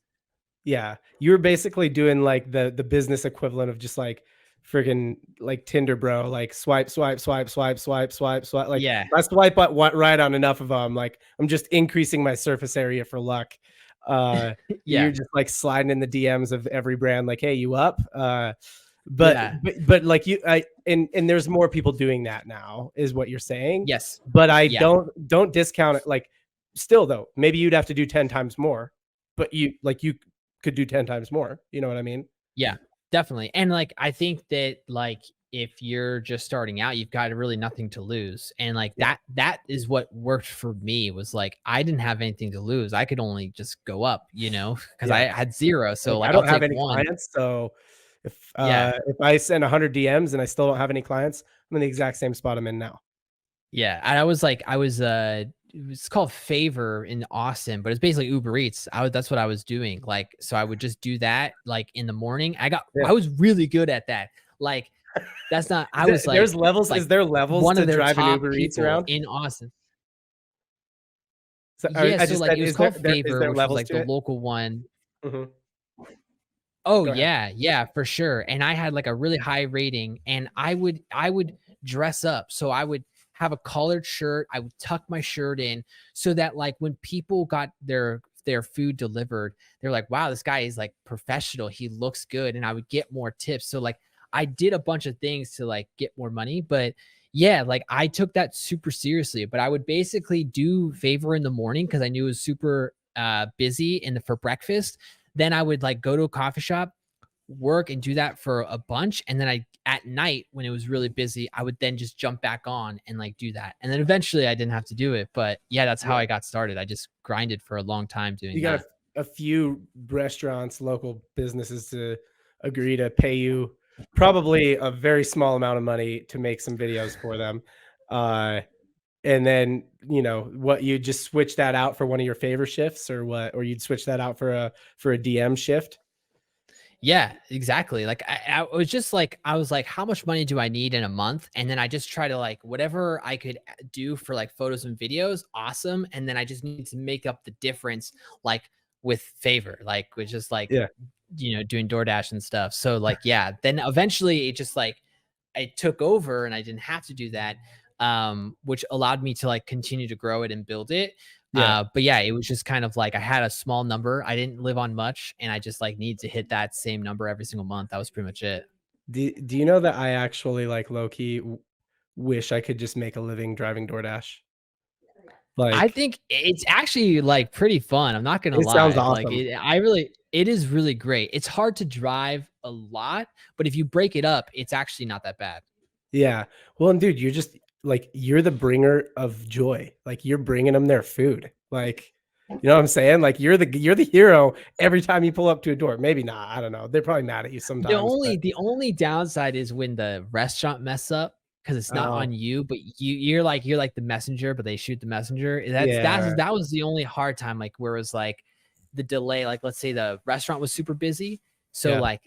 yeah, you were basically doing, like, the business equivalent of just, like, friggin', like, Tinder, bro, like, swipe, swipe, swipe, swipe, swipe, swipe, swipe, like, yeah, I swipe at what right on enough of them. Like, I'm just increasing my surface area for luck. You're yeah, just, like, sliding in the DMs of every brand, like, "Hey, you up?" But yeah, like, and there's more people doing that now, is what you're saying, yes, but I yeah. don't discount it, like, still, though, maybe you'd have to do 10 times more, but you could do 10 times more, you know what I mean? Yeah, definitely. And like I think that like if you're just starting out, you've got really nothing to lose. And like Yeah, that is what worked for me was like I didn't have anything to lose. I could only just go up, because I yeah, had zero. So like, I like I'll don't have take any one. clients, so Yeah. if I send 100 DMs and I still don't have any clients, I'm in the exact same spot I'm in now. Yeah. And I was it was called Favor in Austin, but it's basically Uber Eats. That's what I was doing. Like, so I would just do that like in the morning. Yeah. I was really good at that. Like that's not I was Is like there levels one to of their driving top Uber Eats people around? in Austin. So, Yeah, I so, just like, said, it was called is Favor, there which was, levels like, to the it? local one. Mhm. Oh, Go ahead. yeah, yeah, for sure, and I had, like, a really high rating, and I would dress up, so I would have a collared shirt, I would tuck my shirt in so that, like, when people got their food delivered, they're like, "Wow, this guy is, like, professional, he looks good," and I would get more tips, so, like, I did a bunch of things to, like, get more money, but yeah, like, I took that super seriously, but I would basically do Favor in the morning because I knew it was super, busy for breakfast, then I would like go to a coffee shop, work and do that for a bunch. And then at night when it was really busy, I would then just jump back on and like do that. And then eventually I didn't have to do it. But yeah, that's how Yeah. I got started. I just grinded for a long time doing You got that. a few restaurants, local businesses to agree to pay you probably a very small amount of money to make some videos for them. Uh, and then, what, you just switch that out for one of your favor shifts, or what? Or you'd switch that out for a DM shift? Yeah, exactly. Like I was just like, I was like, how much money do I need in a month? And then I just try to like whatever I could do for like photos and videos, awesome. And then I just need to make up the difference, like with favor, like with just like, Yeah. doing DoorDash and stuff. So like, yeah, then eventually it just like I took over and I didn't have to do that, which allowed me to like continue to grow it and build it. Yeah. But yeah, it was just kind of like I had a small number. I didn't live on much, and I just like need to hit that same number every single month. That was pretty much it. Do you know that I actually, like, low key wish I could just make a living driving DoorDash? I Like, think it's actually like pretty fun. I'm not gonna it sounds lie. Like awesome. it is really great. It's hard to drive a lot, but if you break it up, it's actually not that bad. Yeah. Well, and dude, you're just like, you're the bringer of joy. Like, you're bringing them their food. Like, you know what I'm saying? Like, you're the hero every time you pull up to a door. Maybe not. I don't know. They're probably mad at you sometimes, but The only downside is when the restaurant mess up because it's not oh, on you, but you're like the messenger, but they shoot the messenger. yeah. That was the only hard time, like where it was like the delay. Like let's say the restaurant was super busy, so Yeah. like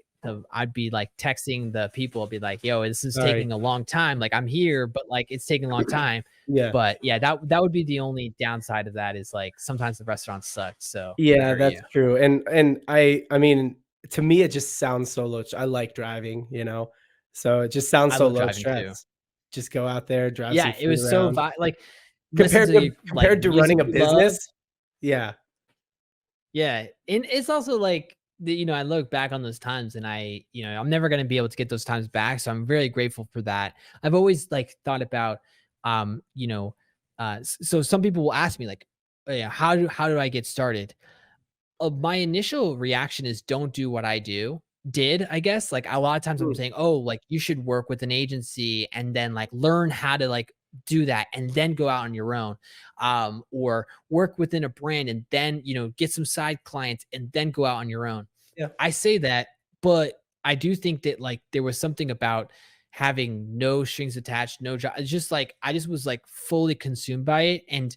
I'd be like texting the people, I'd be like, "Yo, this is Sorry. taking a long time. Like I'm here, but like it's taking a long time." Yeah. But yeah, that would be the only downside of that is like sometimes the restaurants suck. So I Yeah, hear that's you. true. And I mean, to me, it just sounds so low. I like driving. So it just sounds I so love low driving too. stress. Just go out there, drive some Yeah, it food was so around. like listen Compared to to like compared to music running a you love. business. Yeah. Yeah, and it's also like I look back on those times and I'm never going to be able to get those times back, so I'm very grateful for that. I've always like thought about um, you know, so some people will ask me like, "Oh, yeah, how do I get started?" My initial reaction is don't do what I did, I guess. Like a lot of times I'm Mm, saying, "Oh, like you should work with an agency and then like learn how to like do that and then go out on your own." Or work within a brand and then, get some side clients and then go out on your own. yeah. I say that, but I do think that like there was something about having no strings attached, no job. It's just like I just was like fully consumed by it. And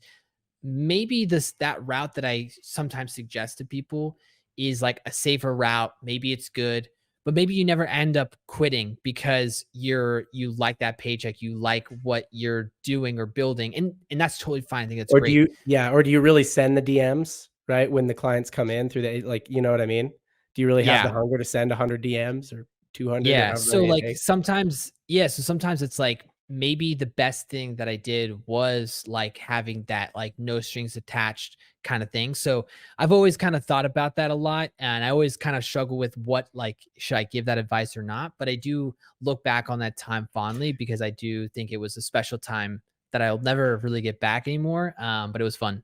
maybe that route that I sometimes suggest to people is like a safer route. Maybe it's good, but maybe you never end up quitting because you like that paycheck, you like what you're doing or building, and that's totally fine. I think that's Or do great. you yeah, or do you really send the DMs, right, when the clients come in through the, like, you know what I mean? Do you really have the Yeah. hunger to send 100 DMs or 200 or Yeah, however so, many it like, takes? so sometimes it's, like, maybe the best thing that I did was, like, having that, like, no strings attached kinda thing, so I've always kinda thought about that a lot, and I always kinda struggle with what, like, should I give that advice or not, but I do look back on that time fondly because I do think it was a special time that I'll never really get back anymore, but it was fun.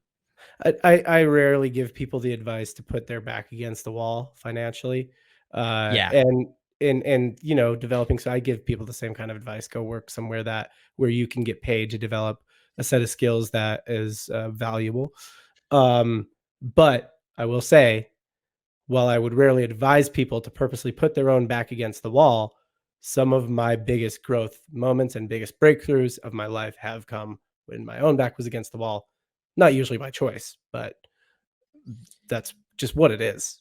I rarely give people the advice to put their back against the wall financially, Yeah, and developing, so I give people the same kind of advice. Go work somewhere where you can get paid to develop a set of skills that is, valuable. But I will say, while I would rarely advise people to purposely put their own back against the wall, some of my biggest growth moments and biggest breakthroughs of my life have come when my own back was against the wall. Not usually by choice, but that's just what it is.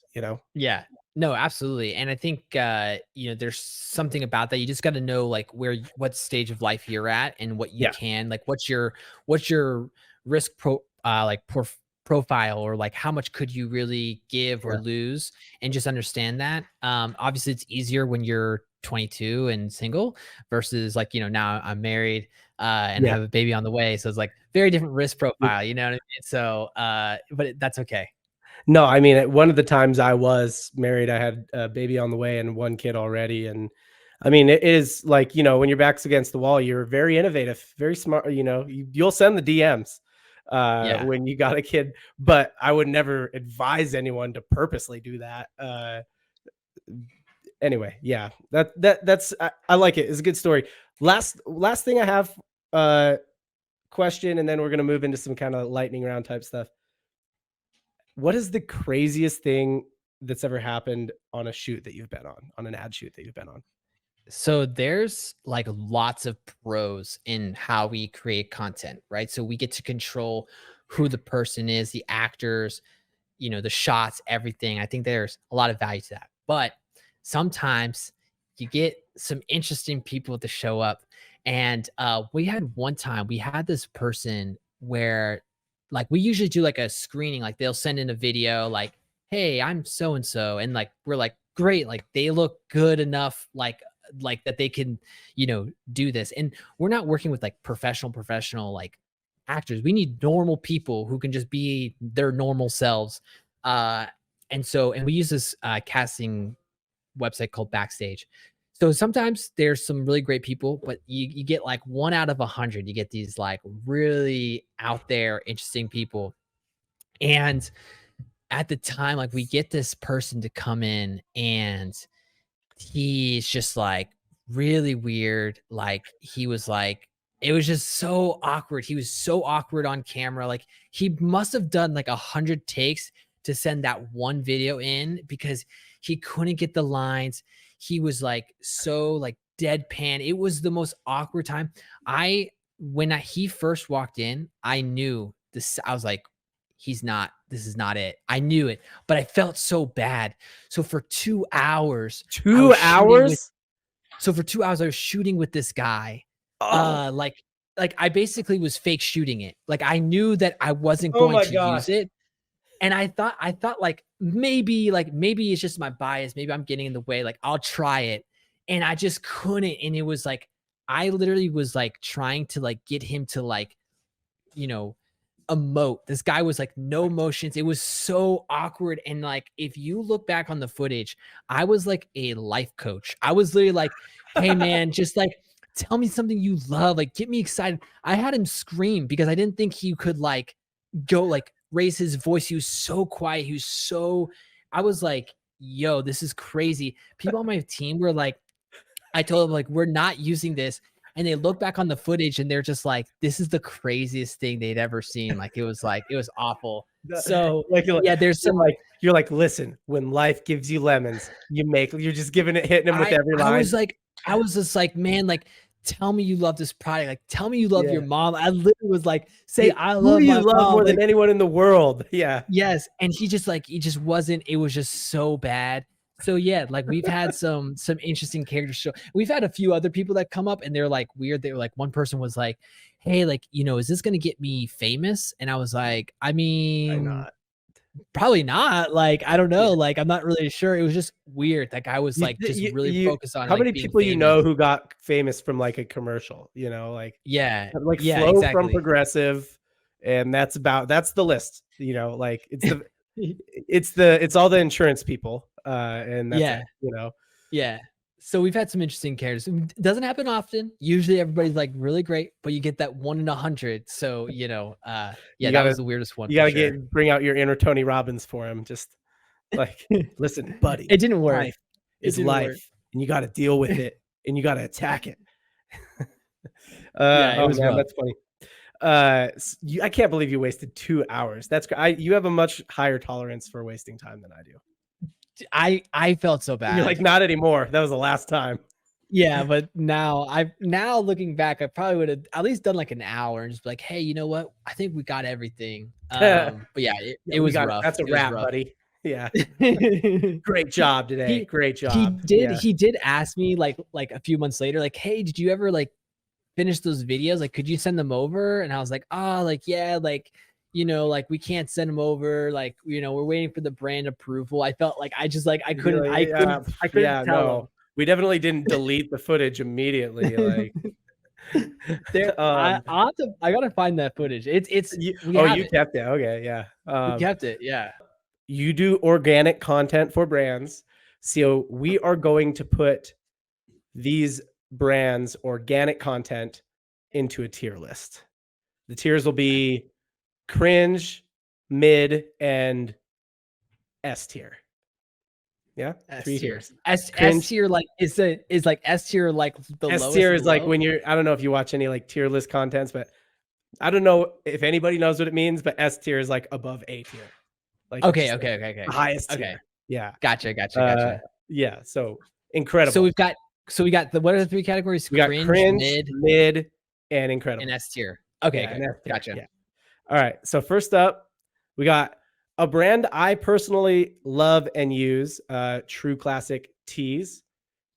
yeah. No, absolutely, and I think, there's something about that. You just gotta know, like, what stage of life you're at and what you Yeah, can like, what's your risk profile or, like, how much could you really give or yeah, lose, and just understand that. Obviously, it's easier when you're 22 and single versus, like, now I'm married, and yeah. have a baby on the way, so it's, like, very different risk profile, you know what I mean? So, but that's okay. No, I mean, at one of the times I was married, I had a baby on the way and one kid already, and I mean, it is like, when your back's against the wall, you're very innovative, very smart, you'll send the DMs, Yeah. when you got a kid, but I would never advise anyone to purposely do that. Anyway, yeah, that's I like it. It's a good story. Last thing I have, uh, question, and then we're gonna move into some kinda lightning round type stuff. What is the craziest thing that's ever happened on a shoot that you've been on an ad shoot that you've been on? So there's like lots of pros in how we create content, right? So we get to control who the person is, the actors, the shots, everything. I think there's a lot of value to that. But sometimes you get some interesting people to show up. And we had one time, we had this person where like we usually do like a screening, like they'll send in a video like, hey, I'm so and so. And like we're like, great, like they look good enough, like that they can, do this. And we're not working with like professional like actors. We need normal people who can just be their normal selves. Uh, and we use this casting website called Backstage. So sometimes there's some really great people, but you get like 1 out of 100. You get these like really out there, interesting people. And at the time, like we get this person to come in and he's just like really weird. Like he was like, it was just so awkward. He was so awkward on camera. Like he must have done like 100 takes to send that one video in because he couldn't get the lines. He was like so like deadpan. It was the most awkward time. He first walked in, I knew this. I was like, this is not it. I knew it, but I felt so bad. So for 2 hours, I Two was shooting with hours? so for 2 hours, I was shooting with this guy. Oh, Like I basically was fake shooting it. Like I knew that I wasn't oh going my to use gosh. it. And I thought like maybe it's just my bias. Maybe I'm getting in the way. Like I'll try it. And I just couldn't. And it was like I literally was like trying to like get him to like, you know, emote. This guy was like no motions. It was so awkward. And like if you look back on the footage, I was like a life coach. I was literally like, hey man, just like tell me something you love. Like get me excited. I had him scream because I didn't think he could like go like raise his voice. He was so quiet. I was like, yo, this is crazy. People on my team were like, I told them like, we're not using this. And they look back on the footage and they're just like, this is the craziest thing they'd ever seen. Like, it was awful. So Like yeah, there's some, you're like, listen, when life gives you lemons, you're just hitting them with I, every I line. was like, I was just like, man, like, tell me you love this product. Like, tell me you love your Yeah. mom. I literally was like, say, You, I who love do you my love mom. more Like, than anyone in the world? Yeah. yes, and he just wasn't, it was just so bad. So yeah, like we've had some interesting characters show. We've had a few other people that come up and they're like weird. They were like, one person was like, "Hey, like, is this gonna get me famous?" And I was like, I Why mean, not? probably not. Like, I don't know. Yeah. Like, I'm not really sure. It was just weird. That guy was You, like just really you, focused on how like many being people you know famous. who got famous from like a commercial? Yeah, Like yeah, Flo from exactly. Progressive, and that's the list. Like it's all the insurance people, and that's Yeah, it. yeah. So we've had some interesting characters. It doesn't happen often. Usually everybody's like really great, but you get that 1 in 100. So, yeah, You that gotta was the weirdest one you for gotta sure. bring out your inner Tony Robbins for him. Just like, listen, buddy, It didn't work. life It is didn't work. life, and you got to deal with it, and you got to attack it. Yeah, it Oh was man, rough. that's funny. I can't believe you wasted 2 hours. You have a much higher tolerance for wasting time than I do. I felt so You're like, bad. not anymore. That was the last time. Yeah, but now looking back, I probably would have at least done like an hour and just be like, hey, you know what? I think we got everything. Yeah, But yeah, it we was got it. rough. That's a It was wrap, rough. buddy. Yeah. Great job today. he Great he job. did Yeah. he did ask me like a few months later, like, hey, did you ever like finish those videos? Like, could you send them over? And I was like, oh, like, yeah, like, like we can't send them over. Like, we're waiting for the brand approval. I felt like I just like You're like, yeah, I couldn't yeah, tell no. We definitely didn't delete the footage immediately. Like, them. There, um, I gotta find that footage. We have you it. kept it. Okay, yeah. We kept it. Yeah. You do organic content for brands. So we are going to put these brands' organic content into a tier list. The tiers will be cringe, mid, and S tier. Yeah, S 3 tier. tiers. S Cringe. tier like is like S tier like the S lowest tier of is the like low? when I don't know if you watch any like tier list contents, but I don't know if anybody knows what it means, but S tier is like above A tier. Like Okay, just like okay, okay, okay. the highest Okay. tier. Yeah. Gotcha, gotcha, Uh, gotcha. yeah. So So incredible. we got the what are the 3 categories? We got Cringe, cringe, mid, mid, and and incredible. S tier. Okay, Yeah, good. and F tier. Gotcha. Yeah. All right. So first up, we got a brand I personally love and use, True Classic Tees.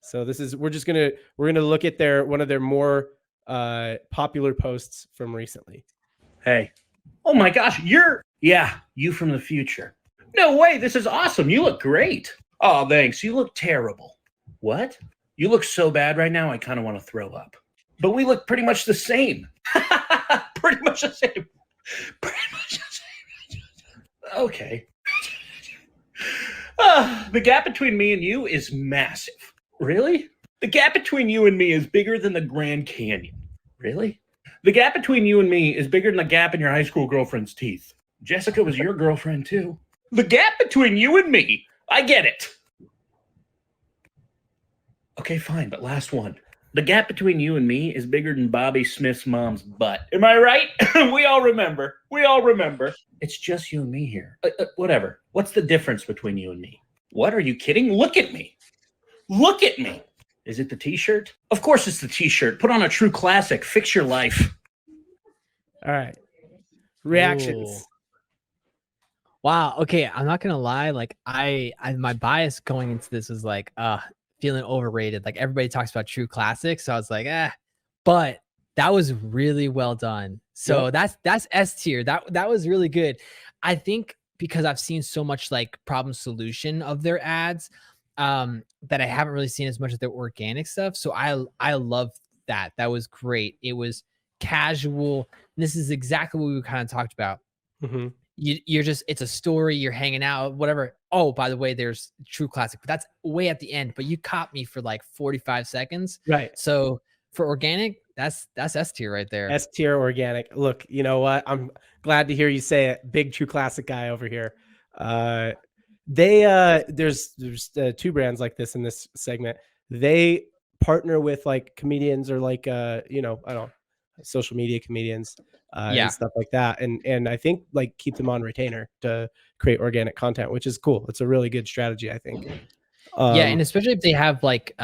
So this is we're gonna look at their one of their more popular posts from recently. Hey. Oh my gosh, yeah, you from the future. No way, this is awesome. You look great. Oh, thanks. You look terrible. What? You look so bad right now, I kind of want to throw up. But we look pretty much the same. Pretty much the same. Pretty much the same. Okay. The gap between me and you is massive. Really? The gap between you and me is bigger than the Grand Canyon. Really? The gap between you and me is bigger than the gap in your high school girlfriend's teeth. Jessica was your girlfriend too. The gap between you and me, I get it. Okay, fine, but last one. The gap between you and me is bigger than Bobby Smith's mom's butt. Am I right? We all remember. We all remember. It's just you and me here. Whatever. What's the difference between you and me? What, are you kidding? Look at me. Look at me. Is it the t-shirt? Of course it's the t-shirt. Put on a True Classic. Fix your life. All right. Reactions. Ooh. Wow. Okay. I'm not gonna lie. Like my bias going into this was like, feeling overrated. Like everybody talks about True Classic, so I was like, but that was really well done. So Yep. that's S tier. That was really good. I think because I've seen so much like problem solution of their ads, that I haven't really seen as much of their organic stuff. So I love that. That was great. It was casual. This is exactly what we kind of talked about. Mm-hmm. You're just, it's a story, you're hanging out, whatever. Oh, by the way, there's True Classic, but that's way at the end. But you caught me for like 45 seconds. Right. So for organic, that's S tier right there. S tier organic. Look, you know what? I'm glad to hear you say it. Big True Classic guy over here. There's 2 brands like this in this segment. They partner with like comedians or like I don't know, social media comedians and stuff like that, and I think like keep them on retainer to create organic content, which is cool. It's a really good strategy, I think. Yeah, and especially if they have like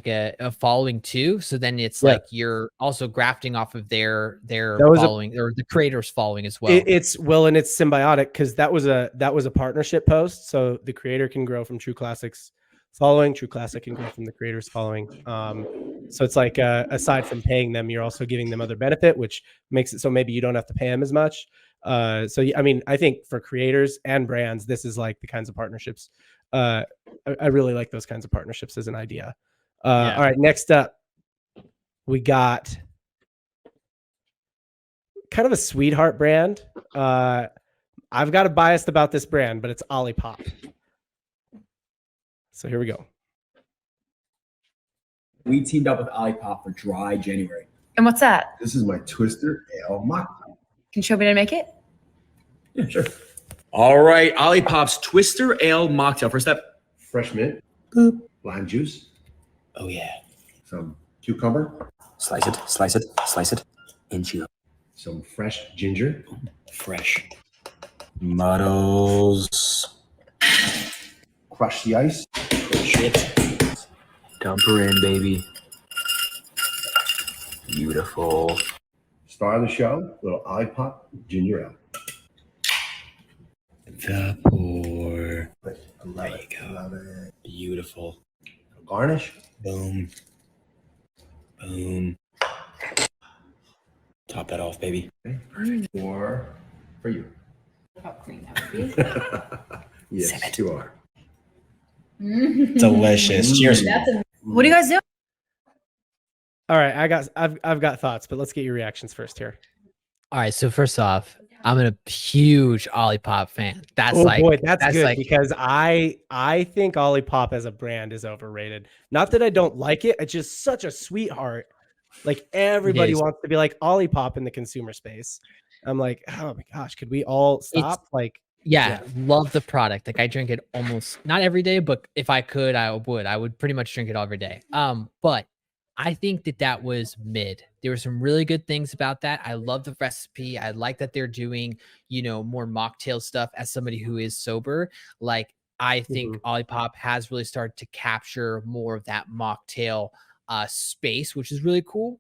a following too, so then it's like you're also grafting off of their following or the creators following as well. And it's symbiotic because that was a partnership post, so the creator can grow from True Classic's following, True Classic can grow from the creator's following. So it's like aside from paying them, you're also giving them other benefit, which makes it so maybe you don't have to pay them as much. So I mean, I think for creators and brands, this is like the kinds of partnerships. I really like those kinds of partnerships as an idea. All right, next up, we got kind of a sweetheart brand. I've got a bias about this brand, but it's Olipop. So here we go. We teamed up with Olipop for Dry January. And what's that? This is my Twister Ale Mocktail. Can you show me how to make it? Yeah, sure. All right, Olipop's Twister Ale Mocktail. First step, fresh mint, boop, lime juice. Oh yeah. Some cucumber. Slice it, slice it, slice it, and chew. Some fresh ginger. Fresh. Muddles. Crush the ice. Crush it. Dump her in, baby. Beautiful. Star of the show, little Olipop ginger ale. The pour. There you go. Love it. Beautiful. Garnish. Boom. Boom. Top that off, baby. Okay. For you. How clean that would be. Yes, you are. Delicious. Cheers. What do you guys do? All right, I've got thoughts, but let's get your reactions first here. All right, so first off, I'm a huge Olipop fan. That's that's good because I think Olipop as a brand is overrated. Not that I don't like it, it's just such a sweetheart. Like everybody wants to be like Olipop in the consumer space. I'm like, oh my gosh, could we all stop? Love the product. Like I drink it almost not every day, but if I could, I would pretty much drink it every day. But I think that was mid. There were some really good things about that. I love the recipe. I like that they're doing, more mocktail stuff as somebody who is sober. Like I think Mhm. Olipop has really started to capture more of that mocktail space, which is really cool.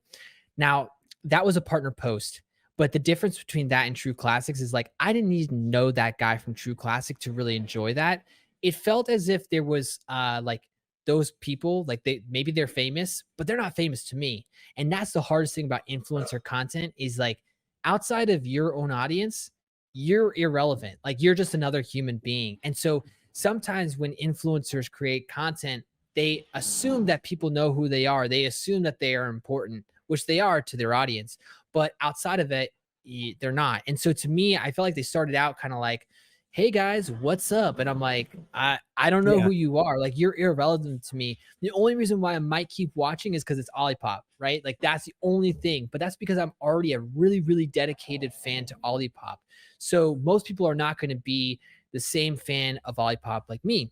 Now, that was a partner post, but the difference between that and True Classics is like I didn't need to know that guy from True Classic to really enjoy that. It felt as if there was like those people, like maybe they're famous, but they're not famous to me. And that's the hardest thing about influencer content is like outside of your own audience, you're irrelevant. Like you're just another human being. And so sometimes when influencers create content, they assume that people know who they are. They assume that they are important, which they are to their audience. But outside of it, they're not. And so to me, I felt like they started out kind of like, hey guys, what's up? And I'm like, I don't know Yeah. who you are. Like you're irrelevant to me. The only reason why I might keep watching is because it's Olipop, right? Like that's the only thing. But that's because I'm already a really, really dedicated fan to Olipop. So most people are not going to be the same fan of Olipop like me.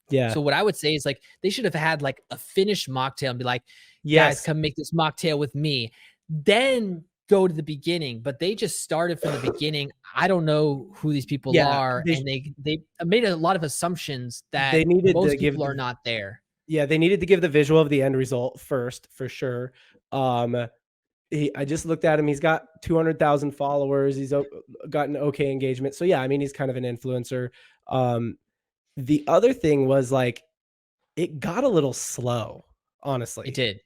Yeah. So what I would say is like they should have had like a finished mocktail and be like, guys, Yes. come make this mocktail with me. Then go to the beginning. But they just started from the beginning. I don't know who these people Yeah. are, and they made a lot of assumptions that They needed to most give people are not there. Yeah, they needed to give the visual of the end result first, for sure. I just looked at him. He's got 200,000 followers. He's gotten okay engagement. So yeah, I mean, he's kind of an influencer. The other thing was like, it got a little slow, honestly. It did.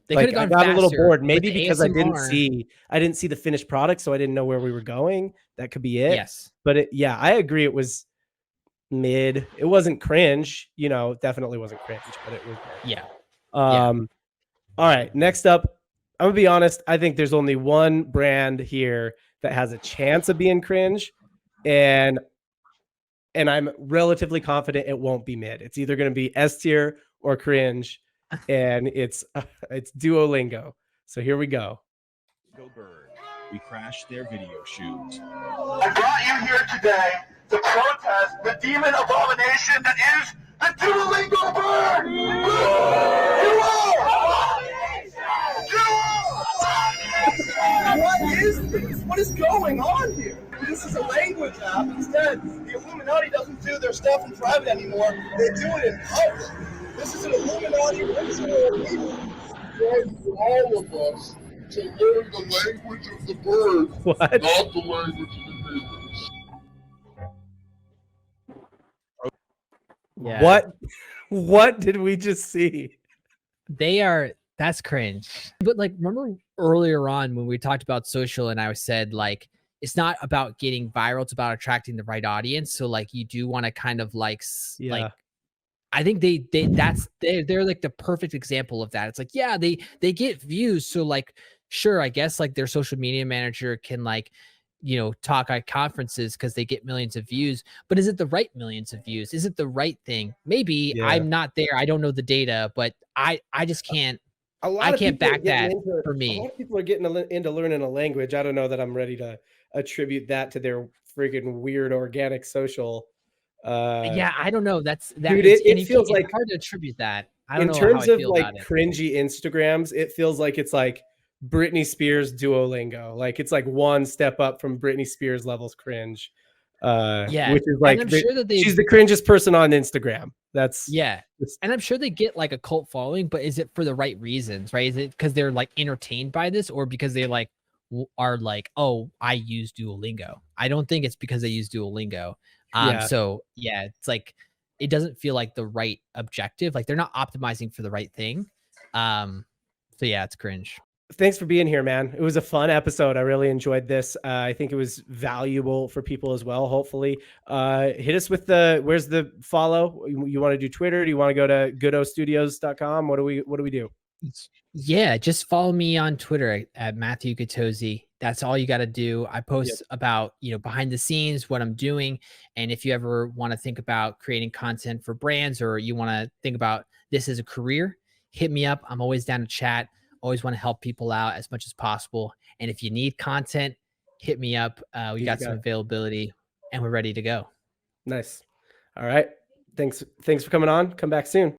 They could Like have I gone got a little faster bored, with maybe the because I didn't ASMR. see the finished product, so I didn't know where we were going. That could be it. Yes. But yeah, I agree. It was mid. It wasn't cringe, definitely wasn't cringe, but it was mid. Yeah. Yeah. All right, next up, I'm gonna be honest. I think there's only one brand here that has a chance of being cringe, and I'm relatively confident it won't be mid. It's either gonna be S tier or cringe, and it's Duolingo. So here we go. Go Bird. We crashed their video shoot. I brought you here today to protest the demon abomination that is the Duolingo bird! What is this? What is going on here? This is a language app. Instead, the Illuminati doesn't do their stuff in private anymore. They do it in public. This is an Illuminati ritual. We for all of us to learn the language of the bird, What? not the language of the demons. Yeah. What did we just see? That's cringe. But like, remember earlier on when we talked about social and I said like, it's not about getting viral, it's about attracting the right audience. So like, you do want to kind of like, Yeah. I think they're like the perfect example of that. It's like, yeah, they get views. So like, sure, I guess like their social media manager can like, talk at conferences because they get millions of views, but is it the right millions of views? Is it the right thing? Maybe. Yeah. I'm not there. I don't know the data, but I just can't. I can't people are back that getting for A me. lot of people are getting into learning a language. I don't know that I'm ready to attribute that to their freaking weird organic social. Yeah, I don't know. That's that. Dude, It's feels it's like hard to attribute that. I don't in know how terms I of feel like about it. cringy Instagrams, it feels like it's like Britney Spears Duolingo. Like it's like one step up from Britney Spears levels cringe. Yeah, Which is and like I'm sure that she's the cringiest person on Instagram. That's yeah, and I'm sure they get like a cult following, but is it for the right reasons, right? Is it because they're like entertained by this, or because they like are like, oh, I use Duolingo? I don't think it's because they use Duolingo. Yeah. So yeah, it's like it doesn't feel like the right objective. Like they're not optimizing for the right thing. So yeah, it's cringe. Thanks for being here, man. It was a fun episode. I really enjoyed this. I think it was valuable for people as well. Hopefully, hit us with where's the follow? You want to do Twitter? Do you want to go to goodostudios.com? What do we do? Yeah, just follow me on Twitter at Matthew Gattozzi. That's all you got to do. I post about, behind the scenes, what I'm doing. And if you ever want to think about creating content for brands, or you want to think about this as a career, hit me up. I'm always down to chat. Always want to help people out as much as possible. And if you need content, hit me up. We got some availability and we're ready to go. Nice. All right. Thanks for coming on. Come back soon.